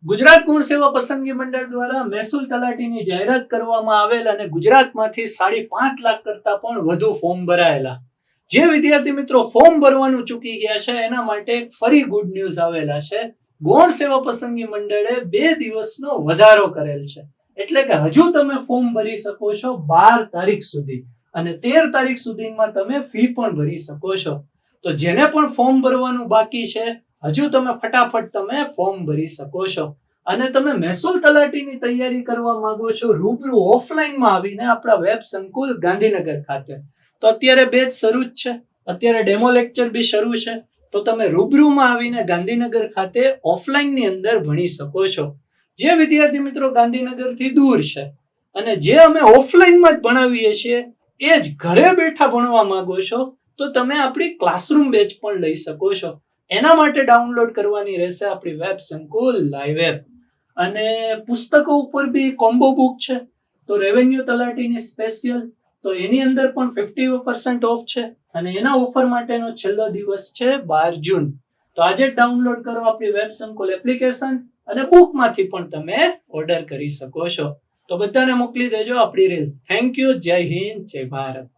ગુજરાત ગુણ સેવા પસંદગી મંડળ દ્વારા મહેસૂલ તલાટીની જાહેરાત કરવામાં આવેલ અને ગુજરાતમાંથી 5.5 લાખ કરતા પણ વધુ ફોર્મ ભરાયેલા. જે વિદ્યાર્થી મિત્રો ફોર્મ ભરવાનું ચૂકી ગયા છે એના માટે ફરી ગુડ ન્યૂઝ આવેલા છે. ગૌણ સેવા પસંદગી મંડળે 2 દિવસનો વધારો કરેલ છે. એટલે કે હજુ તમે ફોર્મ ભરી શકો છો 12 તારીખ સુધી અને 13 તારીખ સુધીમાં તમે ફી પણ ભરી શકો છો. તો જેને પણ ફોર્મ ભરવાનું બાકી છે હજુ તમે ફટાફટ તમે ફોર્મ ભરી શકો છો. અને તમે મહેસૂલ તલાટીની તૈયારી કરવા માંગો છો રૂબરૂ ઓફલાઈનમાં આવીને આપણા વેબ સંકુલ ગાંધીનગર ખાતે, તો અત્યારે બેચ શરૂ જ છે. અત્યારે ડેમો લેક્ચર બી શરૂ છે. તો તમે રૂબરૂમાં આવીને ગાંધીનગર ખાતે ઓફલાઈનની અંદર ભણી શકો છો. જે વિદ્યાર્થી મિત્રો ગાંધીનગરથી દૂર છે અને જે અમે ઓફલાઈનમાં જ ભણાવીએ છીએ એ જ ઘરે બેઠા ભણવા માંગો છો તો તમે આપણી ક્લાસરૂમ બેચ પણ લઈ શકો છો. એના માટે ડાઉનલોડ કરવાની રહેશે આપણી વેબ સંકુલ લાઈવ એપ. અને પુસ્તકો ઉપર બી કોમ્બો બુક છે. તો રેવન્યુ તલાટીની સ્પેશિયલ, તો એની અંદર પણ 50% ઓફ છે અને એના ઓફર માટેનો છેલ્લો દિવસ છે 12 જૂન. તો આજે જ ડાઉનલોડ કરો આપણી વેબ સંકુલ એપ્લિકેશન અને બુકમાંથી પણ તમે ઓર્ડર કરી શકો છો. તો બધાને મોકલી દેજો આપણી રીલ. Thank you. જય હિન્દ, જય ભારત.